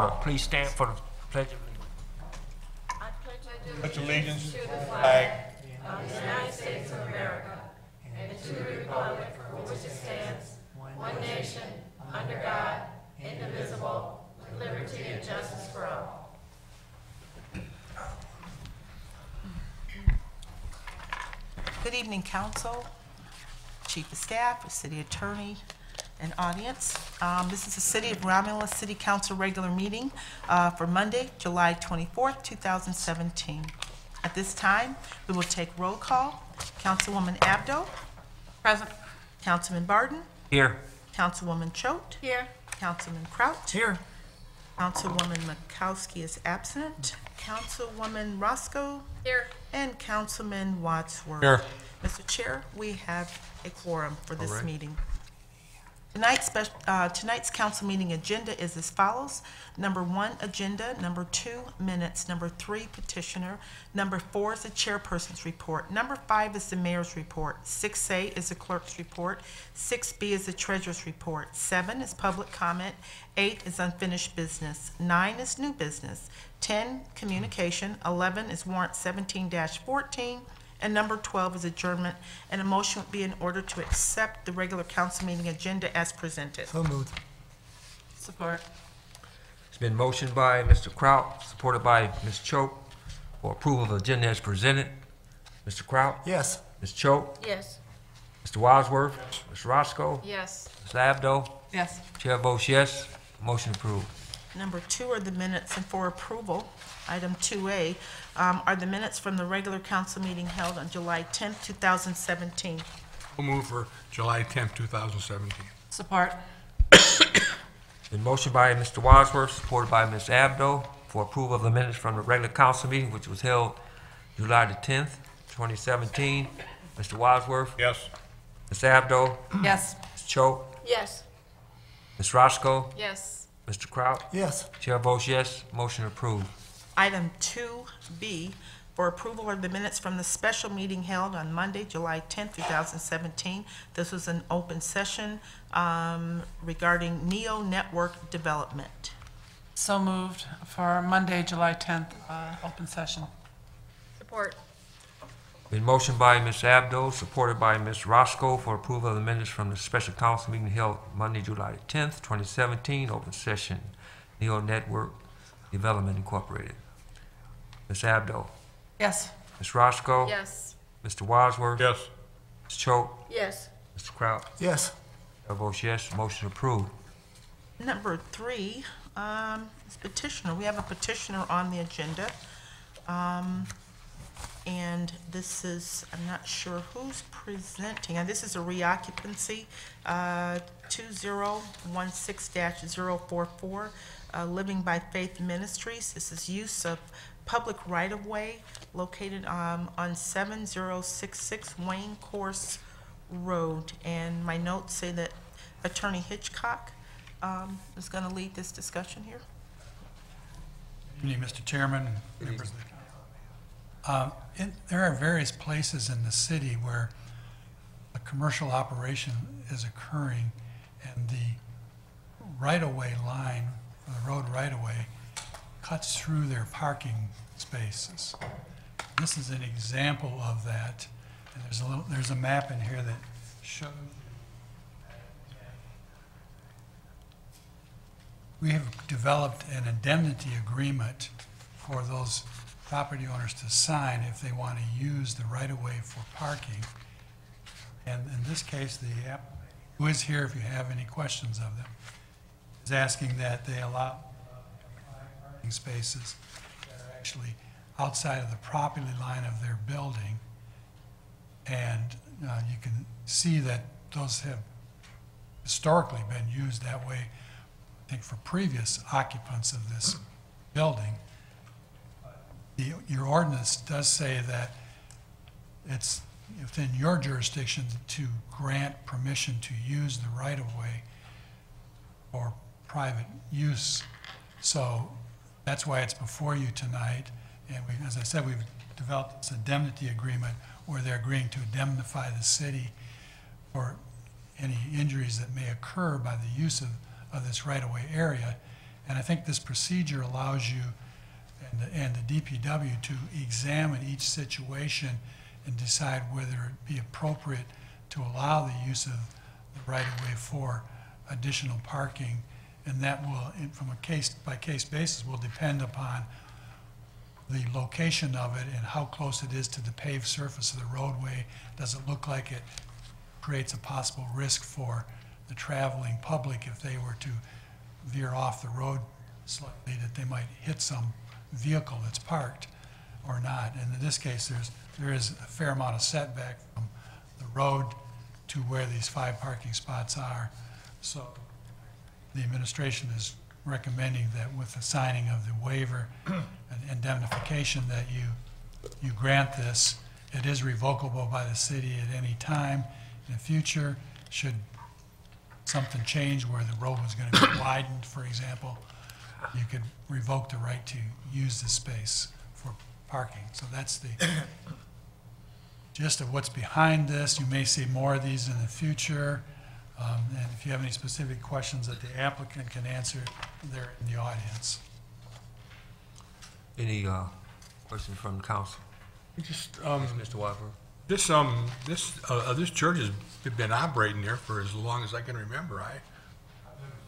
Please stand for the Pledge of Allegiance. I pledge allegiance to the flag of the United States of America and to the republic for which it stands, one nation, under God, indivisible, with liberty and justice for all. Good evening, Council, Chief of Staff, City Attorney, and audience. This is the City of Romulus City Council regular meeting for Monday, July 24th, 2017. At this time, we will take roll call. Councilwoman Abdo. Present. Councilman Barton. Here. Councilwoman Choate. Here. Councilman Kraut. Here. Councilwoman Makowski is absent. Councilwoman Roscoe. Here. And Councilman Wadsworth. Here. Mr. Chair, we have a quorum for this right. meeting. Tonight's council meeting agenda is as follows. Number 1, agenda. Number 2, minutes. Number 3, petitioner. Number 4 is the chairperson's report. Number 5 is the mayor's report. 6A is the clerk's report. 6B is the treasurer's report. 7 is public comment. 8 is unfinished business. 9 is new business. 10, communication. 11 is warrant 17-14. And number 12 is adjournment, and a motion would be in order to accept the regular council meeting agenda as presented. So moved. Support. It's been motioned by Mr. Kraut, supported by Ms. Choate, for approval of the agenda as presented. Mr. Kraut? Yes. Ms. Choate? Yes. Mr. Wadsworth? Ms. Roscoe? Yes. Ms. Abdo? Yes. Chair votes yes. Motion approved. Number 2 are the minutes, and for approval, item 2A, are the minutes from the regular council meeting held on July 10th, 2017. We'll move for July 10th, 2017. Support. Been motioned by Mr. Wadsworth, supported by Ms. Abdo, for approval of the minutes from the regular council meeting, which was held July the 10th, 2017. Mr. Wadsworth? Yes. Ms. Abdo? Yes. Ms. Choate? Yes. Ms. Roscoe? Yes. Mr. Kraut? Yes. Chair votes yes. Motion approved. Item 2B, for approval are the minutes from the special meeting held on Monday, July 10th, 2017. This was an open session regarding NEO network development. So moved for Monday, July 10th, open session. Support. Been motioned by Ms. Abdo, supported by Ms. Roscoe, for approval of the minutes from the special council meeting held Monday, July 10th, 2017, open session, NEO Network Development Incorporated. Ms. Abdo? Yes. Ms. Roscoe? Yes. Mr. Wadsworth? Yes. Ms. Choate? Yes. Mr. Kraut? Yes. Chair votes yes. Motion approved. Number 3 is petitioner. We have a petitioner on the agenda. And this is, I'm not sure who's presenting, and this is a reoccupancy, 2016-044, Living by Faith Ministries. This is use of public right-of-way located on 7066 Wayne Course Road. And my notes say that Attorney Hitchcock is going to lead this discussion here. Good evening, Mr. Chairman, members of the council. There are various places in the city where a commercial operation is occurring, and the right-of-way line, or the road right-of-way, cuts through their parking spaces. This is an example of that. And there's a map in here that shows. We have developed an indemnity agreement for those property owners to sign if they want to use the right-of-way for parking. And in this case, the applicant, who is here if you have any questions of them, is asking that they allow parking spaces that are actually outside of the property line of their building. And you can see that those have historically been used that way, I think, for previous occupants of this building. Your ordinance does say that it's within your jurisdiction to grant permission to use the right-of-way for private use. So that's why it's before you tonight. And as I said, we've developed this indemnity agreement where they're agreeing to indemnify the city for any injuries that may occur by the use of this right-of-way area. And I think this procedure allows you and the DPW to examine each situation and decide whether it be appropriate to allow the use of the right-of-way for additional parking. And that will, from a case-by-case basis, will depend upon the location of it and how close it is to the paved surface of the roadway. Does it look like it creates a possible risk for the traveling public if they were to veer off the road slightly, that they might hit some vehicle that's parked or not? And in this case, there is a fair amount of setback from the road to where these 5 parking spots are. So the administration is recommending that with the signing of the waiver and indemnification that you grant this. It is revocable by the city at any time in the future. Should something change where the road was going to be widened, for example, you could revoke the right to use the space for parking. So that's the gist of what's behind this. You may see more of these in the future. And if you have any specific questions that the applicant can answer, they're in the audience. Any questions from the council? Just, Mr. Wadsworth? This church has been operating there for as long as I can remember.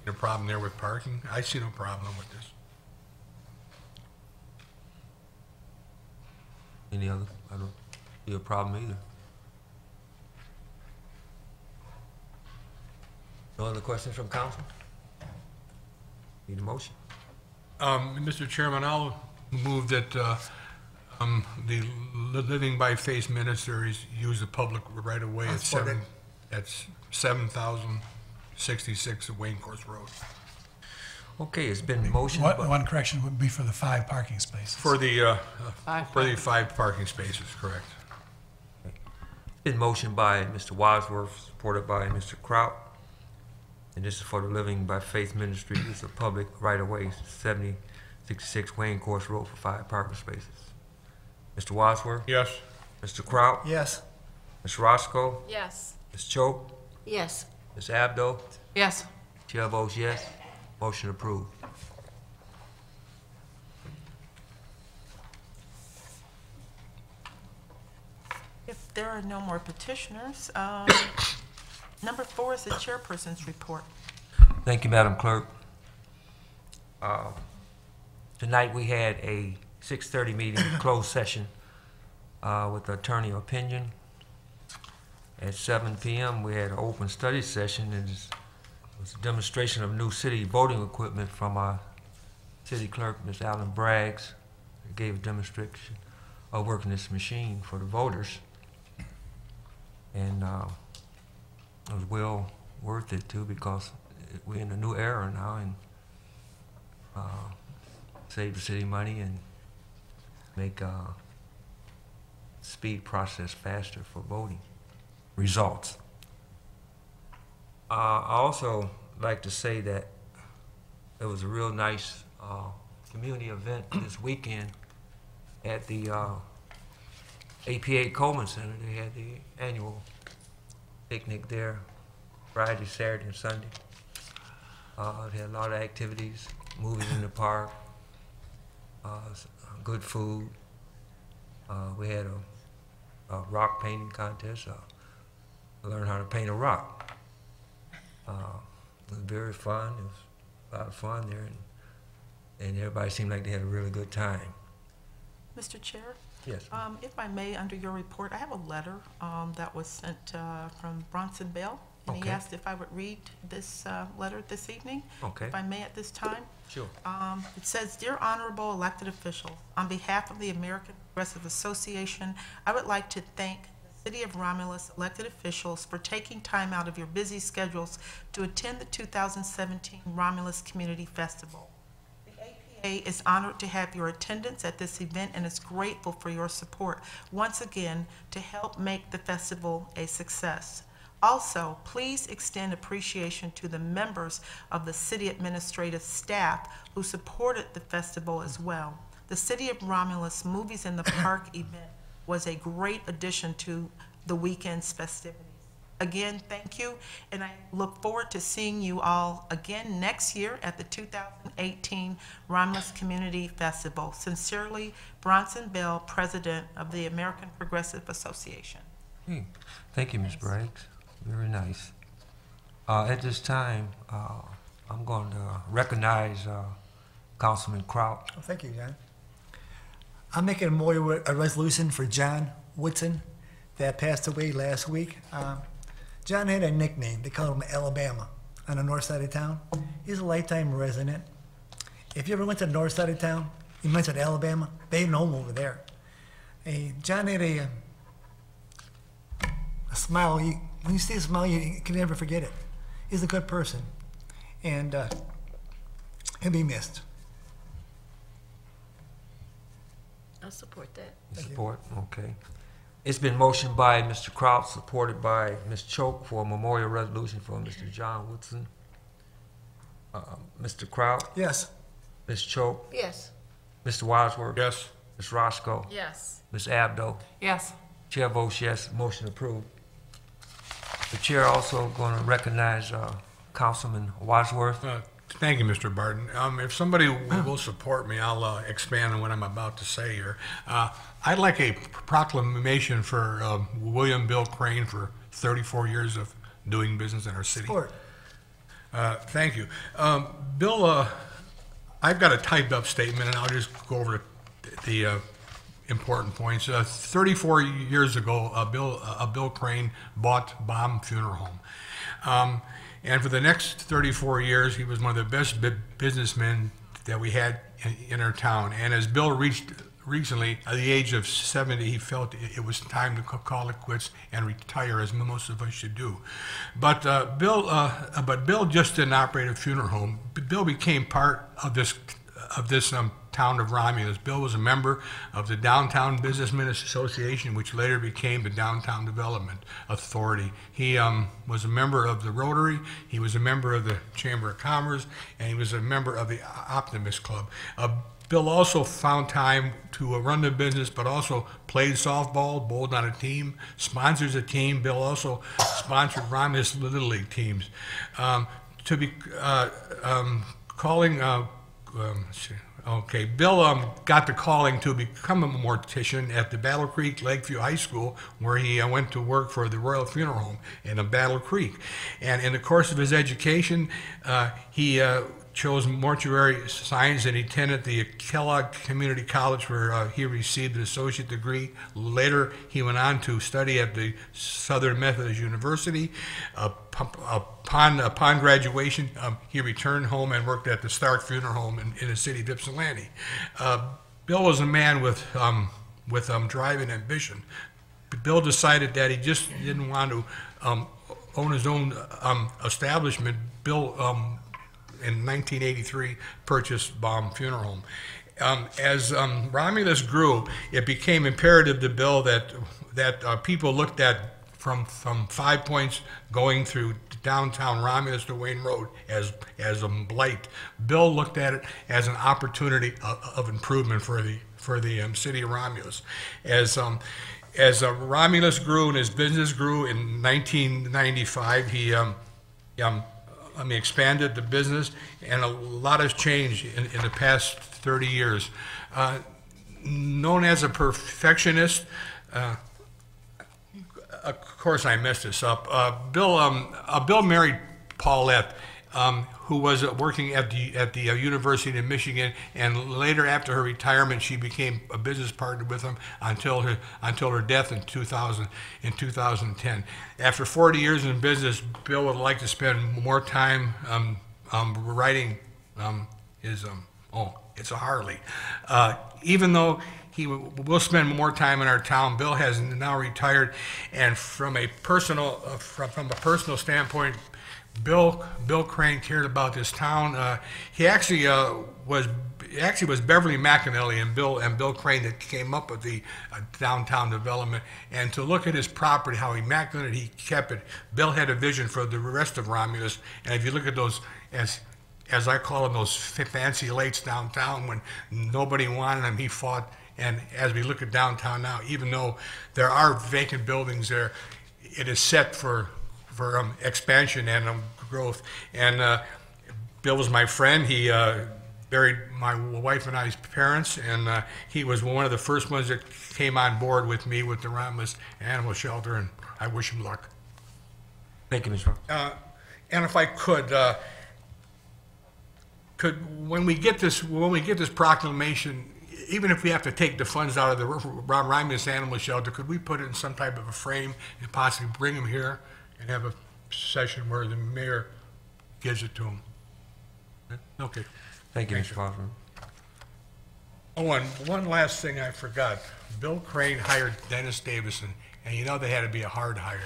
No problem there with parking. I see no problem with this. Any other? I don't see a problem either. No other questions from council? Need a motion? Mr. Chairman, I'll move that the living by faith ministers use the public right of way at 7,066 Wayne Course Road. Okay, it's been motioned. One correction would be for the 5 parking spaces. For the 5 parking spaces, correct. Been motioned by Mr. Wadsworth, supported by Mr. Kraut. And this is for the Living by Faith Ministry. It's a public right-of-way, 7066 Wayne Course Road for 5 parking spaces. Mr. Wadsworth? Yes. Mr. Kraut? Yes. Ms. Roscoe? Yes. Ms. Choate? Yes. Ms. Abdo? Yes. Chair votes yes. Motion approved. If there are no more petitioners, number 4 is the chairperson's report. Thank you, Madam Clerk. Tonight we had a 6:30 meeting, closed session with attorney opinion. At 7 p.m. we had an open study session, and it was a demonstration of new city voting equipment from our city clerk, Ms. Allen Braggs. She gave a demonstration of working this machine for the voters, and it was well worth it too, because we're in a new era now, and save the city money and make speed process faster for voting results. I also like to say that it was a real nice community event this weekend at the APA Coleman Center. They had the annual picnic there Friday, Saturday, and Sunday. They had a lot of activities, movies in the park, good food. We had a rock painting contest. I learned how to paint a rock. It was very fun. It was a lot of fun there, and everybody seemed like they had a really good time. Mr. Chair? Yes. If I may, under your report, I have a letter that was sent from Bronson Bell. And he Okay. asked if I would read this letter this evening. Okay. If I may at this time. Sure. It says, "Dear honorable elected officials, on behalf of the American Progressive Association, I would like to thank the City of Romulus elected officials for taking time out of your busy schedules to attend the 2017 Romulus Community Festival. The APA is honored to have your attendance at this event and is grateful for your support once again to help make the festival a success. Also, please extend appreciation to the members of the city administrative staff who supported the festival as well. The City of Romulus Movies in the Park event was a great addition to the weekend's festivities. Again, thank you, and I look forward to seeing you all again next year at the 2018 Romulus Community Festival. Sincerely, Bronson Bell, President of the American Progressive Association. Hey, thank you, Ms. Braggs. Very nice. At this time, I'm going to recognize Councilman Kraut. Oh, thank you, John. I'm making a resolution for John Woodson that passed away last week. John had a nickname. They called him Alabama on the north side of town. He's a lifetime resident. If you ever went to the north side of town, you mentioned Alabama, they had an home over there. John had a smile. When you see a smile, you can never forget it. He's a good person, and he'll be missed. I'll support that. Support, okay. It's been motioned by Mr. Kraut, supported by Ms. Choke for a memorial resolution for Mr. John Woodson. Mr. Kraut, Yes. Ms. Choke, Yes. Mr. Wadsworth. Yes. Ms. Roscoe, Yes. Ms. Abdo. Yes. Chair votes yes, motion approved. The chair also going to recognize Councilman Wadsworth. Thank you, Mr. Barton. If somebody will support me, I'll expand on what I'm about to say here. I'd like a proclamation for William Bill Crane for 34 years of doing business in our city. Support. Thank you. Bill, I've got a typed up statement, and I'll just go over the important points. 34 years ago, Bill Crane bought Baum Funeral Home. And for the next 34 years, he was one of the best businessmen that we had in our town. And as Bill reached recently, at the age of 70, he felt it was time to call it quits and retire, as most of us should do. But Bill just didn't operate a funeral home. Bill became part of this town of Romulus. Bill was a member of the Downtown Businessmen Association, which later became the Downtown Development Authority. He was a member of the Rotary, he was a member of the Chamber of Commerce, and he was a member of the Optimist Club. Bill also found time to run the business, but also played softball, bowled on a team, sponsors a team. Bill also sponsored Romulus Little League teams. Bill got the calling to become a mortician at the Battle Creek Lakeview High School, where he went to work for the Royal Funeral Home in Battle Creek. And in the course of his education, he chose mortuary science, and he attended the Kellogg Community College, where he received an associate degree. Later, he went on to study at the Southern Methodist University. Upon graduation, he returned home and worked at the Stark Funeral Home in the city of Ypsilanti. Bill was a man with drive and ambition. Bill decided that he just didn't want to own his own establishment. Bill, in 1983, purchased Baum Funeral Home. As Romulus grew, it became imperative to Bill that people looked at from 5 Points going through downtown Romulus to Wayne Road as a blight. Bill looked at it as an opportunity of improvement for the city of Romulus. As Romulus grew and his business grew in 1995, he expanded the business, and a lot has changed in the past 30 years. Known as a perfectionist, of course I messed this up. Bill married Paulette, who was working at the University of Michigan, and later, after her retirement, she became a business partner with him until her death in 2010. After 40 years in business, Bill would like to spend more time writing his it's a Harley. Even though he will spend more time in our town, Bill has now retired, and from a personal standpoint, Bill Crane cared about this town. He actually was Beverly McAnally and Bill Crane that came up with the downtown development. And to look at his property, how immaculate he kept it, Bill had a vision for the rest of Romulus. And if you look at those, as I call them, those fancy lakes downtown, when nobody wanted them, he fought. And as we look at downtown now, even though there are vacant buildings there, it is set for for expansion and growth. And Bill was my friend. He buried my wife and I's parents, and he was one of the first ones that came on board with me with the Romulus Animal Shelter, and I wish him luck. Thank you, Mr. And if I could when we get this proclamation, even if we have to take the funds out of the Romulus Animal Shelter, could we put it in some type of a frame and possibly bring them here and have a session where the mayor gives it to them? Okay. Thank you, Mr. Foster. Oh, and one last thing I forgot. Bill Crane hired Dennis Davison, and you know they had to be a hard hire.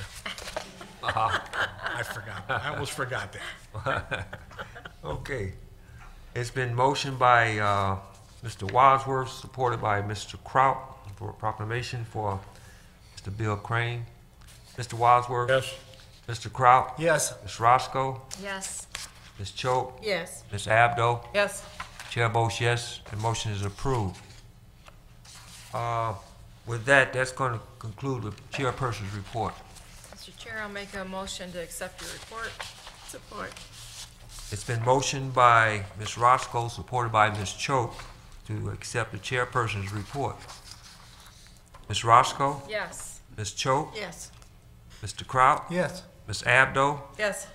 I forgot. I almost forgot that. Okay. It's been motioned by Mr. Wadsworth, supported by Mr. Kraut, for a proclamation for Mr. Bill Crane. Mr. Wadsworth? Yes. Mr. Kraut? Yes. Ms. Roscoe? Yes. Ms. Choate? Yes. Ms. Abdo? Yes. Chair votes yes, the motion is approved. With that, that's going to conclude the chairperson's report. Mr. Chair, I'll make a motion to accept your report. Support. It's been motioned by Ms. Roscoe, supported by Ms. Choate, to accept the chairperson's report. Ms. Roscoe? Yes. Ms. Choate? Yes. Mr. Kraut? Yes. Ms. Abdo? Yes.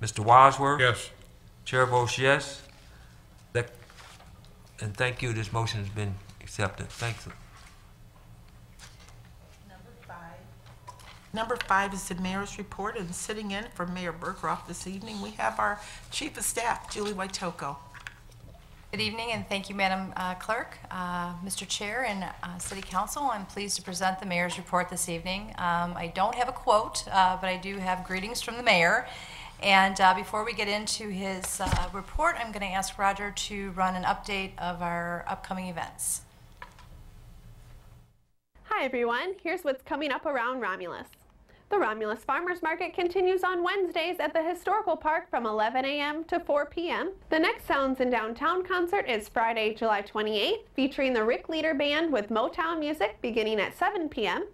Mr. Wadsworth? Yes. Chair votes yes. And thank you, this motion has been accepted. Thanks. Number 5 is the mayor's report, and sitting in for Mayor Berghoff this evening, we have our Chief of Staff, Julie Waitoko. Good evening, and thank you, Madam Clerk, Mr. Chair, and City Council. I'm pleased to present the mayor's report this evening. I don't have a quote, but I do have greetings from the mayor. And before we get into his report, I'm going to ask Roger to run an update of our upcoming events. Hi everyone, here's what's coming up around Romulus. The Romulus Farmers Market continues on Wednesdays at the Historical Park from 11 a.m. to 4 p.m. The next Sounds in Downtown concert is Friday, July 28th, featuring the Rick Leader Band with Motown music beginning at 7 p.m.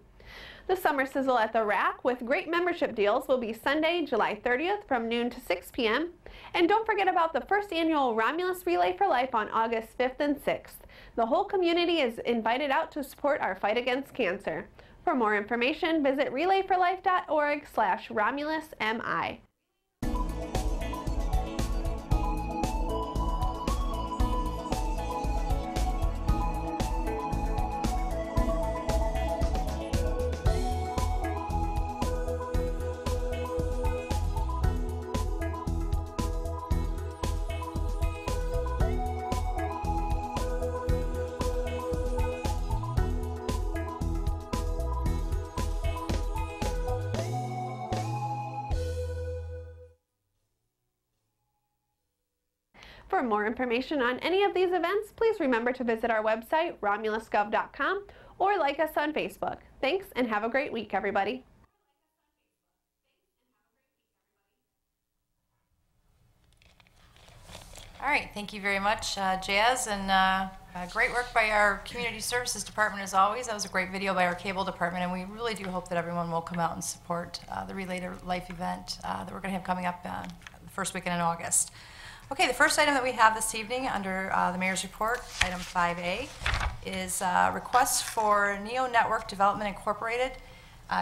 The Summer Sizzle at the Rack with great membership deals will be Sunday, July 30th from noon to 6 p.m. And don't forget about the first annual Romulus Relay for Life on August 5th and 6th. The whole community is invited out to support our fight against cancer. For more information, visit relayforlife.org/RomulusMI. For more information on any of these events, please remember to visit our website, romulusgov.com, or like us on Facebook. Thanks, and have a great week, everybody. All right, thank you very much, Jazz, and great work by our Community Services Department as always. That was a great video by our Cable Department, and we really do hope that everyone will come out and support the Relay to Life event that we're going to have coming up the first weekend in August. Okay, the first item that we have this evening under the Mayor's Report, item 5A, is request for Neo Network Development Incorporated.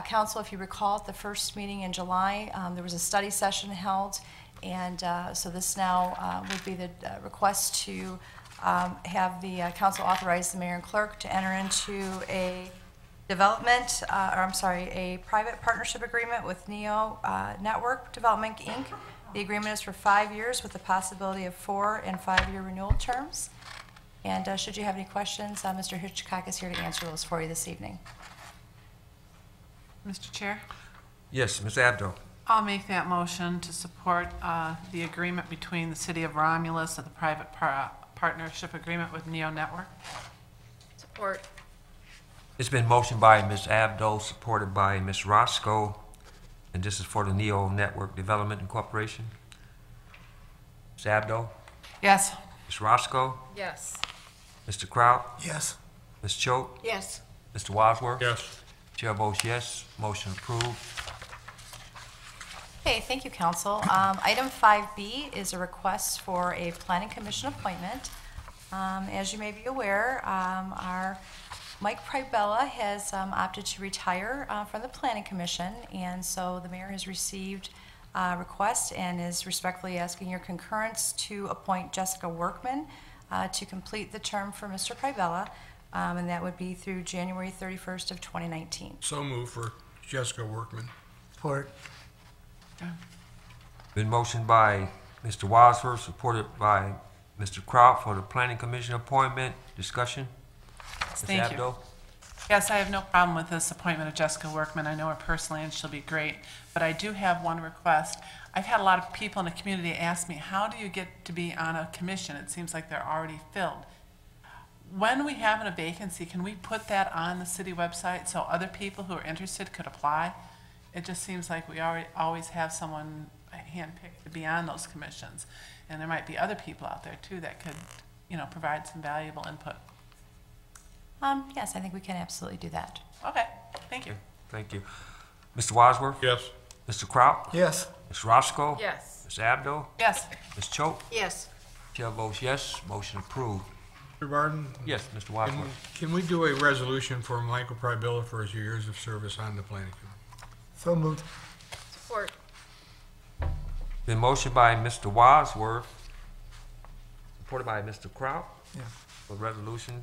Council, if you recall, at the first meeting in July, there was a study session held, and so this now would be the request to have the council authorize the mayor and clerk to enter into a development, a private partnership agreement with Neo Network Development, Inc. The agreement is for 5 years with the possibility of 4- and 5-year renewal terms. And should you have any questions, Mr. Hitchcock is here to answer those for you this evening. Mr. Chair, Yes, Ms. Abdo. I'll make that motion to support the agreement between the City of Romulus and the private partnership agreement with Neo Network. Support. It's been motioned by Ms. Abdo, supported by Ms. Roscoe, and this is for the Neo Network Development Incorporation. Ms. Abdo? Yes. Ms. Roscoe? Yes. Mr. Kraut? Yes. Ms. Choate? Yes. Mr. Wadsworth? Yes. Chair votes yes, motion approved. Okay, thank you, council. Item 5B is a request for a planning commission appointment. As you may be aware, our Mike Pribella has opted to retire from the planning commission, and so the mayor has received a request and is respectfully asking your concurrence to appoint Jessica Workman to complete the term for Mr. Pribella, and that would be through January 31st of 2019. So move for Jessica Workman. Support. Been motioned by Mr. Wadsworth, supported by Mr. Kraut for the planning commission appointment. Discussion? Ms. Thank you. Abdo? Yes, I have no problem with this appointment of Jessica Workman. I know her personally, and she'll be great. But I do have one request. I've had a lot of people in the community ask me, how do you get to be on a commission? It seems like they're already filled. When we have a vacancy, can we put that on the city website so other people who are interested could apply? It just seems like we always have someone handpicked to be on those commissions. And there might be other people out there too that could, provide some valuable input. Yes, I think we can absolutely do that. Okay, thank you. Thank you. Mr. Wadsworth? Yes. Mr. Kraut? Yes. Ms. Roscoe? Yes. Ms. Abdo? Yes, Ms. Choate? Yes. Chair votes yes, motion approved. Mr. Barton? Yes, Mr. Can, Wadsworth. can we do a resolution for Michael Pribilla for his years of service on the planning commission? So moved. Support. Been motioned by Mr. Wadsworth, supported by Mr. Kraut Yeah. for resolution.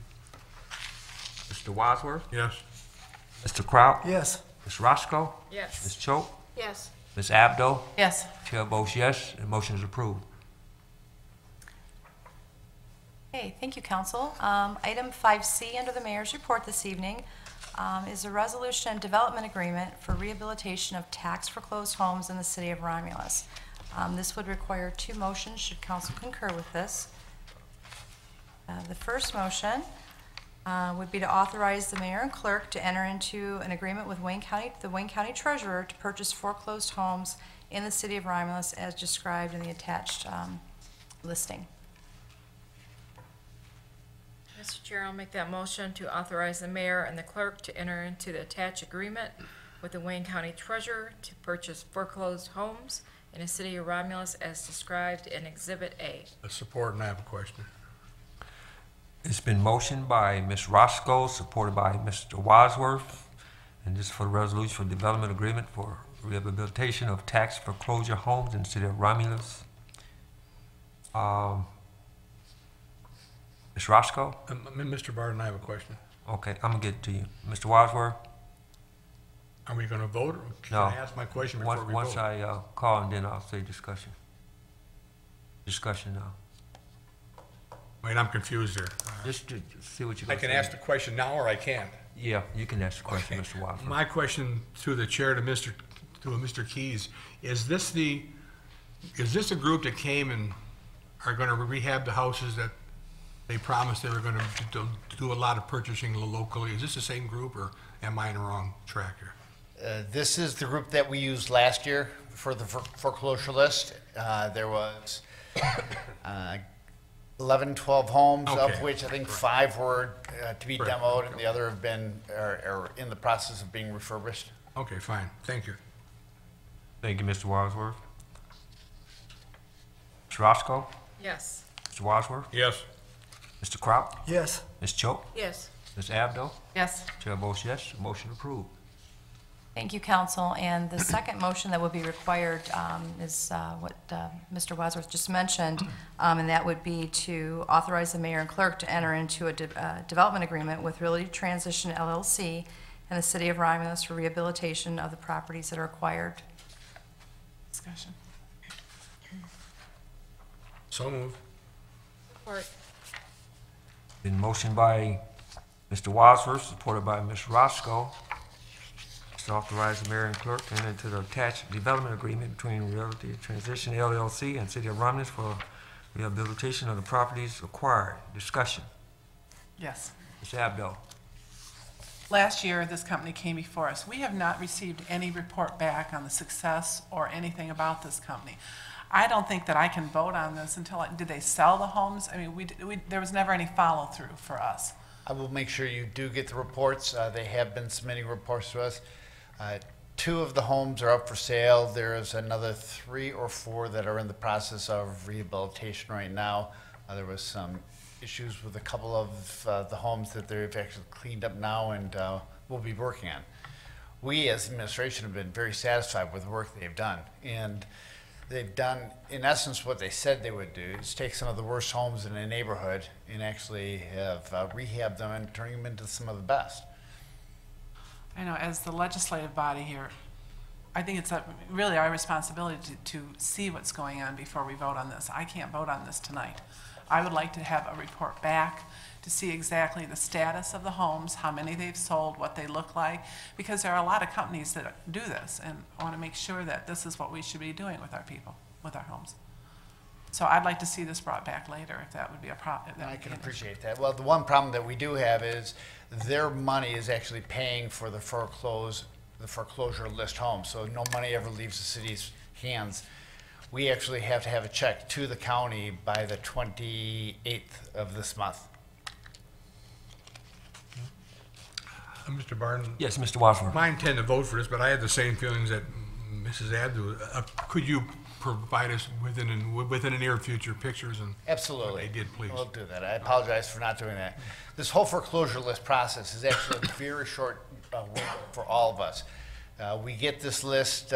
Mr. Wadsworth? Yes. Mr. Kraut? Yes. Ms. Roscoe? Ms. Yes. Choate? Yes. Ms. Abdo? yes. Chair votes yes, and motion is approved. Okay, thank you, council. Item 5C under the mayor's report this evening is a resolution and development agreement for rehabilitation of tax foreclosed homes in the city of Romulus. This would require two motions, should council concur with this. The first motion would be to authorize the mayor and clerk to enter into an agreement with the Wayne County Treasurer to purchase foreclosed homes in the city of Romulus as described in the attached listing. Mr. Chair, I'll make that motion to authorize the mayor and the clerk to enter into the attached agreement with the Wayne County Treasurer to purchase foreclosed homes in the city of Romulus as described in Exhibit A. Support, and I have a question. It's been motioned by Ms. Roscoe, supported by Mr. Wadsworth, and this is for the resolution for development agreement for rehabilitation of tax foreclosure homes in the city of Romulus. Ms. Roscoe? Mr. Barton, I have a question. Okay, I'm gonna get it to you. Mr. Wadsworth? Are we going to vote, or can No. I ask my question before we vote? Once I call, and then I'll say discussion. Discussion now. Wait, I'm confused here. Just to see what you're I gonna can say. ask the question now, or I can't? Yeah, you can ask the question, Okay. Mr. Wadsworth. My question to the chair, to Mr. Keys, is this a group that came and are going to rehab the houses that they promised they were going to do a lot of purchasing locally? Is this the same group, or am I in the wrong track here? This is the group that we used last year for the foreclosure list. There was 11, 12 homes, of Okay. which I think 5 were to be Correct. demoed, and the other have been, are in the process of being refurbished. Okay, fine, thank you. Thank you, Mr. Wadsworth. Ms. Roscoe? Yes. Mr. Wadsworth? Yes. Mr. Kraut? Yes. Ms. Choate? Yes. Ms. Abdo? Yes, Chair votes yes, motion approved. Thank you, council. And the second motion that would be required is what Mr. Wadsworth just mentioned, and that would be to authorize the mayor and clerk to enter into a development agreement with Realty Transition LLC and the city of Romulus for rehabilitation of the properties that are acquired. discussion. So move. Support. Been motioned by Mr. Wadsworth, supported by Ms. Roscoe, to authorize the mayor and clerk to enter into the attached development agreement between Realty Transition LLC and City of Romulus for rehabilitation of the properties acquired. Discussion. Yes. Ms. Abdo? Last year, this company came before us. We have not received any report back on the success or anything about this company. I don't think that I can vote on this until, did they sell the homes? I mean, there was never any follow-through for us. I will make sure you do get the reports. They have been submitting reports to us. 2 of the homes are up for sale. There's another 3 or 4 that are in the process of rehabilitation right now. There was some issues with a couple of the homes that they've actually cleaned up now and we'll be working on. We as administration have been very satisfied with the work they've done. And they've done, in essence, what they said they would do, is take some of the worst homes in a neighborhood and actually have rehabbed them and turning them into some of the best. I know, as the legislative body here, I think it's really our responsibility to see what's going on before we vote on this. I can't vote on this tonight. I would like to have a report back to see exactly the status of the homes, how many they've sold, what they look like, because there are a lot of companies that do this, and I want to make sure that this is what we should be doing with our people, with our homes. So I'd like to see this brought back later, if that would be a problem. I can appreciate that. Well, the one problem that we do have is their money is actually paying for the foreclosure list homes, so no money ever leaves the city's hands. We actually have to have a check to the county by the 28th of this month. Mr. Barton? Yes, Mr. Wadsworth. I intend to vote for this, but I had the same feelings that Mrs. Abdu. Could you provide us within the near future pictures and Absolutely. what they did, please? We'll do that. I apologize for not doing that. This whole foreclosure list process is actually a very short work for all of us. We get this list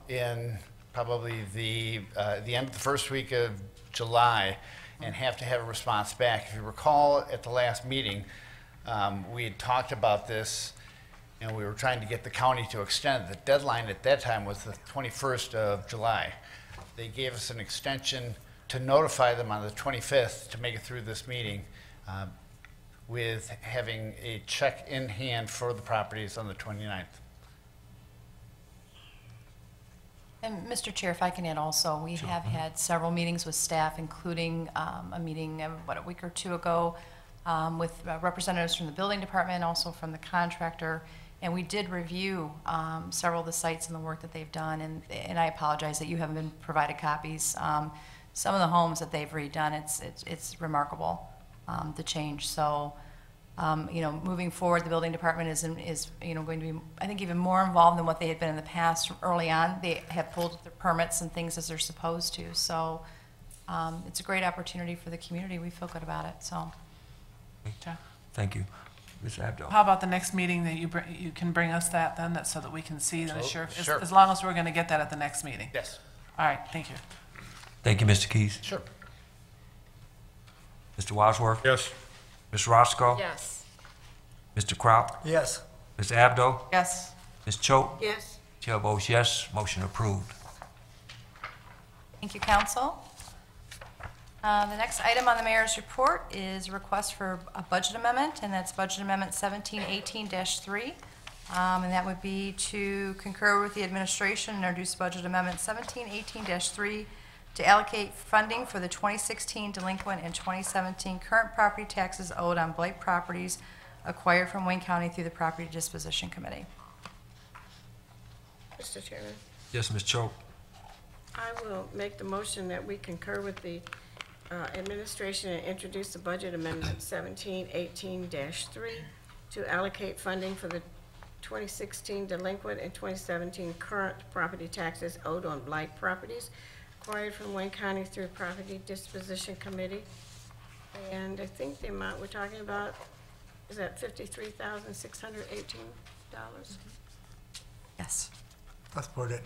in probably the end of the first week of July and have to have a response back. If you recall at the last meeting, we had talked about this and we were trying to get the county to extend it. The deadline at that time was the 21st of July. They gave us an extension to notify them on the 25th to make it through this meeting with having a check in hand for the properties on the 29th. And Mr. Chair, if I can add also, we have had several meetings with staff, including a meeting a week or two ago with representatives from the building department, also from the contractor, and we did review several of the sites and the work that they've done, and I apologize that you haven't been provided copies. Some of the homes that they've redone, it's remarkable, the change. So, you know, moving forward, the building department is you know, going to be, I think, even more involved than what they had been in the past. Early on, they have pulled their permits and things as they're supposed to. So, it's a great opportunity for the community. We feel good about it. So, Okay. Thank you. Ms. Abdo. How about the next meeting that you can bring us that then, so that we can see and assure, Sure. as long as we're going to get that at the next meeting. Yes. All right, thank you. Thank you, Mr. Keys. Sure. Mr. Wadsworth. Yes. Ms. Roscoe. Yes. Mr. Kraut. Yes. Ms. Abdo. Yes. Ms. Choate. Yes. Chair votes yes. Motion approved. thank you, council. The next item on the mayor's report is a request for a budget amendment, and that's budget amendment 1718-3. And that would be to concur with the administration and introduce budget amendment 1718-3 to allocate funding for the 2016 delinquent and 2017 current property taxes owed on blight properties acquired from Wayne County through the Property Disposition Committee. Mr. Chairman, Yes, Ms. Choate. I will make the motion that we concur with the administration and introduce the budget amendment 1718-3 to allocate funding for the 2016 delinquent and 2017 current property taxes owed on blight properties acquired from Wayne County through Property Disposition Committee. And I think the amount we're talking about is at $53,618. Yes. I'll support it.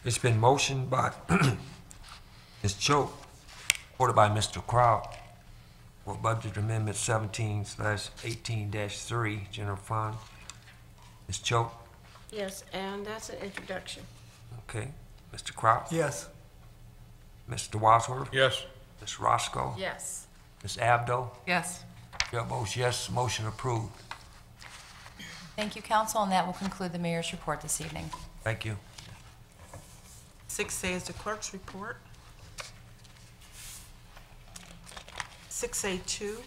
It's been motioned by Ms. Choate, supported by Mr. Kraut, for budget amendment 17/18-3, general fund. Ms. Choate, Yes, and that's an introduction. okay. Mr. Kraut, Yes. Mr. Wadsworth, Yes. Ms. Roscoe, Yes. Ms. Abdo. Yes. Chair votes yes. Motion approved. Thank you, council, and that will conclude the mayor's report this evening. Thank you. 6A is the clerk's report. 6A2,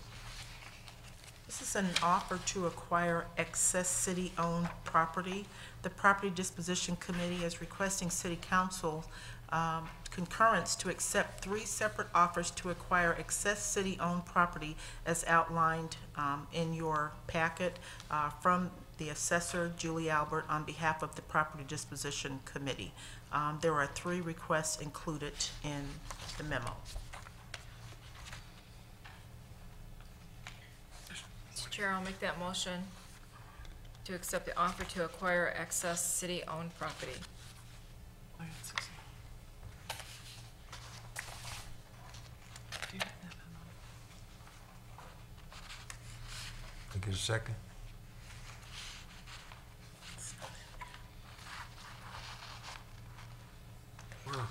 this is an offer to acquire excess city-owned property. The Property Disposition Committee is requesting City Council concurrence to accept 3 separate offers to acquire excess city-owned property as outlined in your packet from the assessor, Julie Albert, on behalf of the Property Disposition Committee. There are 3 requests included in the memo. Mr. Chair, I'll make that motion to accept the offer to acquire excess city-owned property. Can I get a second? Where?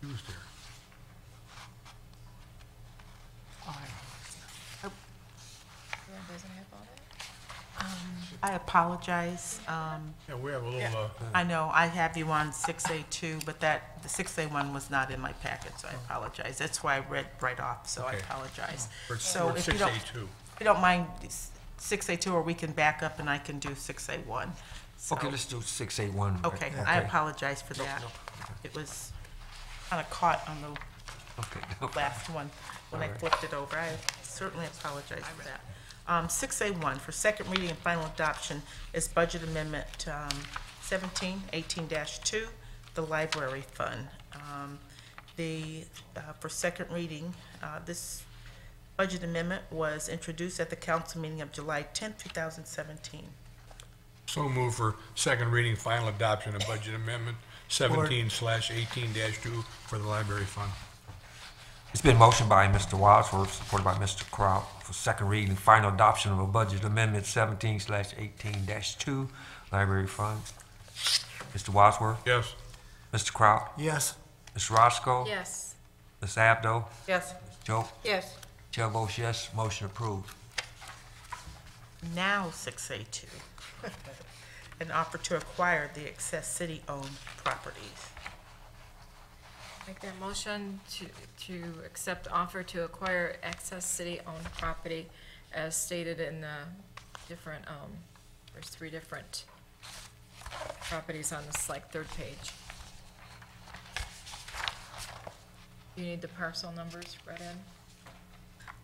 Used here. Doesn't have all that? I apologize. Yeah, we have a little, I know I have you on 6A2, but the 6A1 was not in my packet, so I apologize. That's why I read right off, so I Okay. apologize. we're So we're if you don't, 6A2. if you don't mind 6A2, or we can back up and I can do 6A1. So- Okay, let's do 6A1. Okay, I apologize for that. no. It was kind of caught on the Okay. last one when I Alright. flipped it over. I certainly apologize for that. 6A1 for second reading and final adoption is Budget Amendment 1718-2, the Library Fund. For second reading, this budget amendment was introduced at the council meeting of July 10th, 2017. So move for second reading, final adoption of budget amendment 17/18-2 for the library fund. It's been motioned by Mr. Wadsworth, supported by Mr. Kraut, for second reading and final adoption of a budget amendment 17/18-2, library funds. Mr. Wadsworth, Yes. Mr. Kraut, Yes. Ms. Roscoe, Yes. Ms. Abdo, Yes. Ms. Joe, Yes. Chair votes yes, motion approved. Now 6A2, an offer to acquire the excess city-owned properties. Make that motion to accept offer to acquire excess city-owned property as stated in the different, there's 3 different properties on this, like, 3rd page. You need the parcel numbers read in?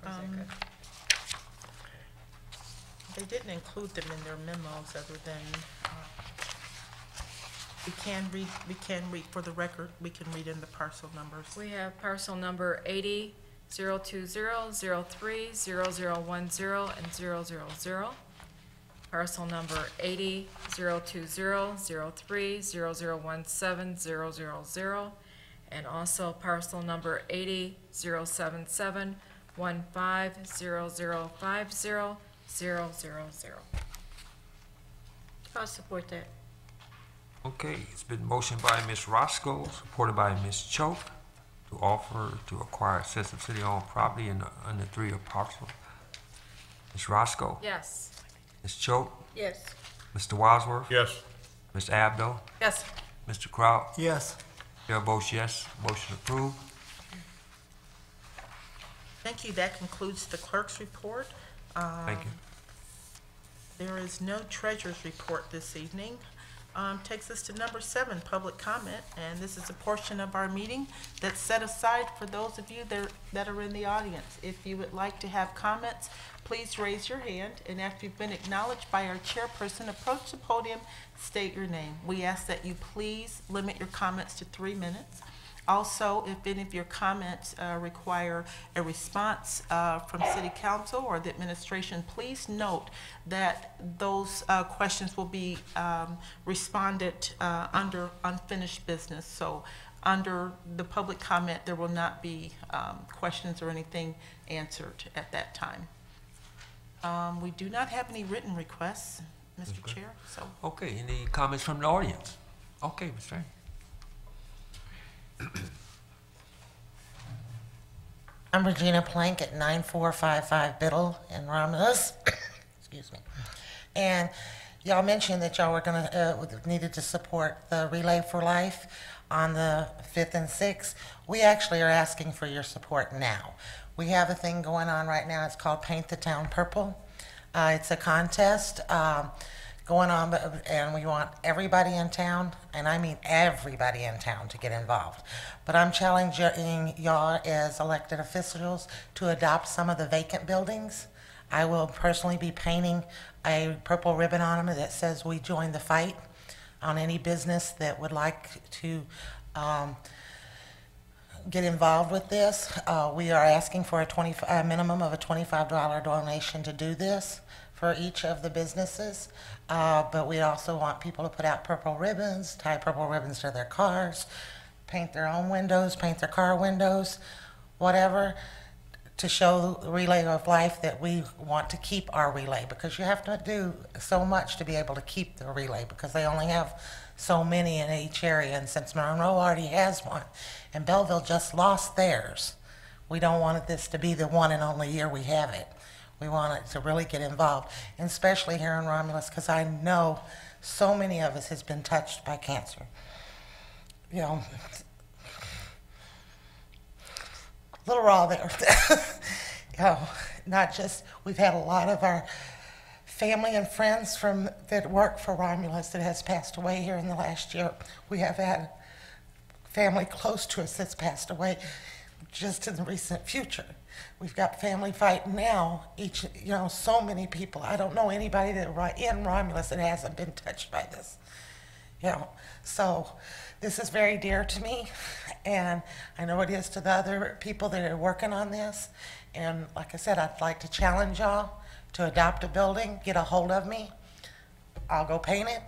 Or is that good? They didn't include them in their memos other than, we can read, for the record, we can read in the parcel numbers. We have parcel number 80-020-03-0010 and 000. Parcel number 80-020-03-0017 000. And also parcel number 80-077-15-0050 000. I'll support that. Okay, it's been motioned by Ms. Roscoe, supported by Ms. Choate, to offer to acquire excessive city-owned property in the under 3 parcel. Ms. Roscoe, Yes. Ms. Choate, Yes. Mr. Wadsworth, Yes. Ms. Abdo, Yes. Mr. Kraut, Yes. Chair votes yes, motion approved. Thank you. That concludes the clerk's report. Thank you. There is no treasurer's report this evening. Takes us to number 7, public comment, and this is a portion of our meeting that's set aside for those of you that are in the audience. If you would like to have comments, please raise your hand, and after you've been acknowledged by our chairperson, approach the podium, state your name. We ask that you please limit your comments to 3 minutes. Also, if any of your comments require a response from City Council or the administration, please note that those questions will be responded under unfinished business. So under the public comment, there will not be questions or anything answered at that time. We do not have any written requests, Mr. Chair, so. Okay, any comments from the audience? Okay, Ms. Frank. I'm Regina Plank at 9455 Biddle in Romulus. Excuse me. And y'all mentioned that y'all were needed to support the Relay for Life on the 5th and 6th. We actually are asking for your support now. We have a thing going on right now. It's called Paint the Town Purple. It's a contest going on, and we want everybody in town, and I mean everybody in town, to get involved. But I'm challenging y'all as elected officials to adopt some of the vacant buildings I will personally be painting a purple ribbon on them that says "We join the fight" on any business that would like to get involved with this. We are asking for a minimum of a $25 donation to do this for each of the businesses. But we also want people to put out purple ribbons, tie purple ribbons to their cars, paint their own windows, paint their car windows, whatever, to show the relay of life that we want to keep our relay, because you have to do so much to be able to keep the relay, because they only have so many in each area. And since Monroe already has one and Belleville just lost theirs, we don't want this to be the one and only year we have it. We want it to really get involved, and especially here in Romulus, because I know so many of us has been touched by cancer. You know, a little raw there. You know, not just, we've had a lot of our family and friends from that work for Romulus that has passed away here in the last year. We have had family close to us that's passed away just in the recent future. We've got family fighting now, so many people. I don't know anybody that in Romulus that hasn't been touched by this. So this is very dear to me, and I know it is to the other people that are working on this. And like I said, I'd like to challenge y'all to adopt a building, get a hold of me. I'll go paint it.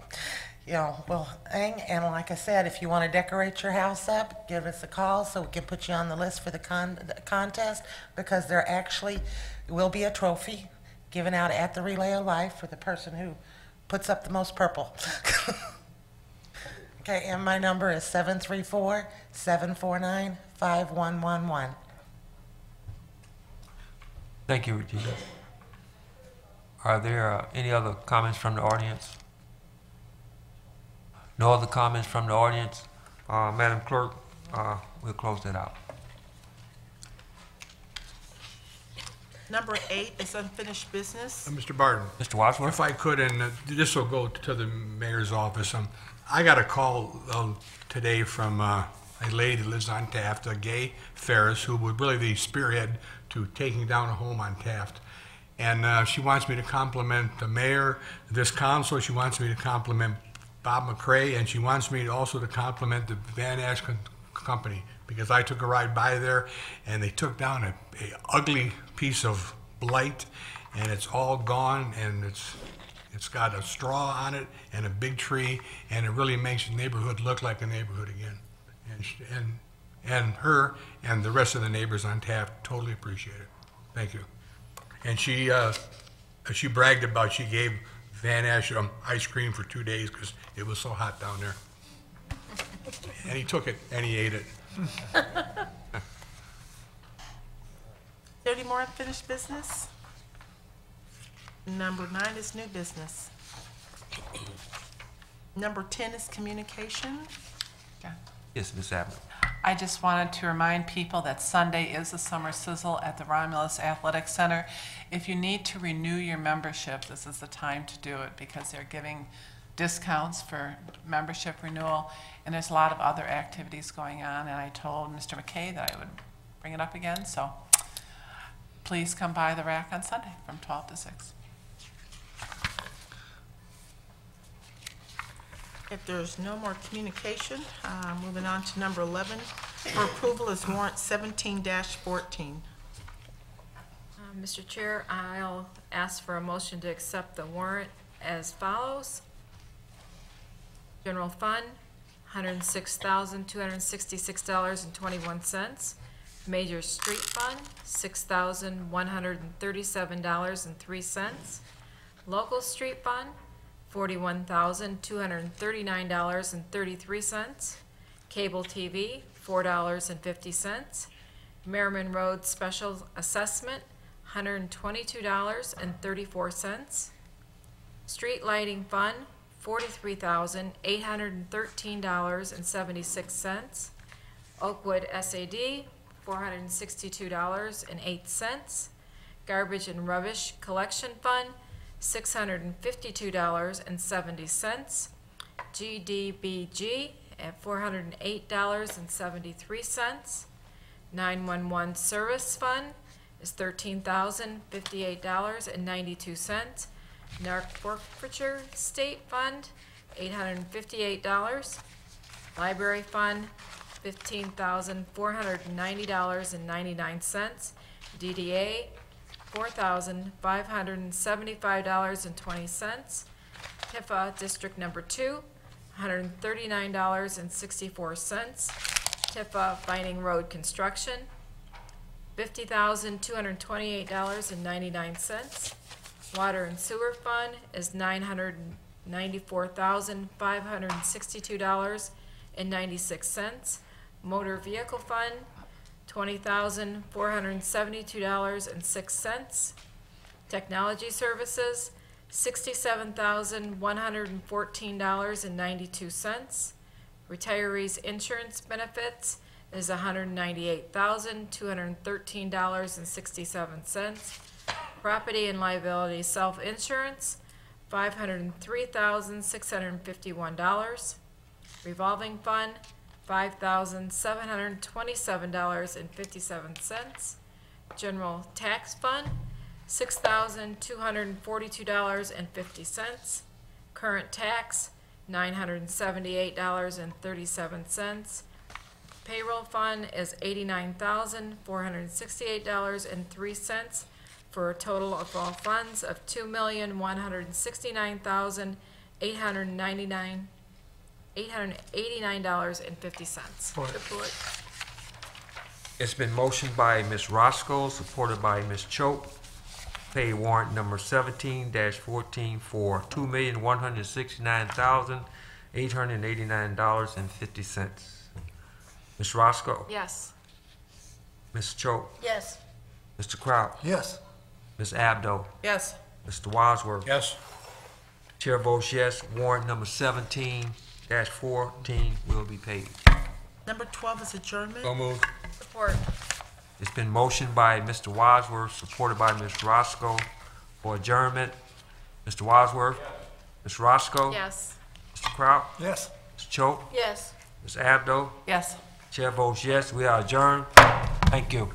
We'll hang. And like I said, if you want to decorate your house up, give us a call so we can put you on the list for the contest, because there actually will be a trophy given out at the Relay of Life for the person who puts up the most purple. Okay, and my number is 734-749-5111. Thank you, Regina. Are there any other comments from the audience? No other comments from the audience? Madam Clerk, we'll close that out. Number 8 is unfinished business. Mr. Barton. Mr. Wadsworth? If I could, and this will go to the mayor's office. I got a call today from a lady that lives on Taft, a Gay Ferris, who would really be spearhead to taking down a home on Taft. And she wants me to compliment the mayor, this council. She wants me to compliment Bob McCray, and she wants me also to compliment the Van Ash Company, because I took a ride by there and they took down a ugly piece of blight, and it's all gone, and it's got a straw on it and a big tree, and it really makes the neighborhood look like a neighborhood again. And her and the rest of the neighbors on Taft totally appreciate it. Thank you. And she bragged about, she gave Van Ash ice cream for 2 days because it was so hot down there. And he took it and he ate it. Is there any more unfinished business? Number 9 is new business. Number 10 is communication. Yeah. Yes, Ms. Abbott. I just wanted to remind people that Sunday is the summer sizzle at the Romulus Athletic Center. If you need to renew your membership, this is the time to do it, because they're giving discounts for membership renewal, and there's a lot of other activities going on. And I told Mr. McKay that I would bring it up again, so please come by the rack on Sunday from 12 to 6. If there's no more communication, moving on to number 11. For approval is warrant 17-14. Mr. Chair, I'll ask for a motion to accept the warrant as follows. General Fund, $106,266.21. Major Street Fund, $6,137.03. Local Street Fund, $41,239.33. Cable TV, $4.50. Merriman Road Special Assessment, $122.34. Street Lighting Fund, $43,813.76. Oakwood SAD, $462.08. Garbage and Rubbish Collection Fund, $652.70. GDBG at $408.73. 911 Service Fund, is $13,058.92. Narc Forfeiture State Fund, $858. Library Fund, $15,490.99. DDA, $4,575.20. TIFA District Number 2, $139.64. TIFA Vining Road Construction, $50,228.99. Water and Sewer Fund is $994,562.96. Motor Vehicle Fund, $20,472.06. Technology Services, $67,114.92. Retirees Insurance Benefits is $198,213.67. Property and Liability Self-Insurance, $503,651. Revolving Fund, $5,727.57. General Tax Fund, $6,242.50. Current Tax, $978.37. Payroll Fund is $89,468.03 for a total of all funds of $2,169,889.50. It's been motioned by Ms. Roscoe, supported by Ms. Choate. Pay warrant number 17-14 for $2,169,889.50. Ms. Roscoe? Yes. Ms. Choate? Yes. Mr. Kraut? Yes. Ms. Abdo? Yes. Mr. Wadsworth? Yes. Chair votes yes. Warrant number 17-14 will be paid. Number 12 is adjournment. So moved. Support. It's been motioned by Mr. Wadsworth, supported by Ms. Roscoe for adjournment. Mr. Wadsworth? Ms. Roscoe? Yes. Mr. Kraut? Yes. Ms. Choate? Yes. Ms. Abdo? Yes. Chair votes yes. We are adjourned. Thank you.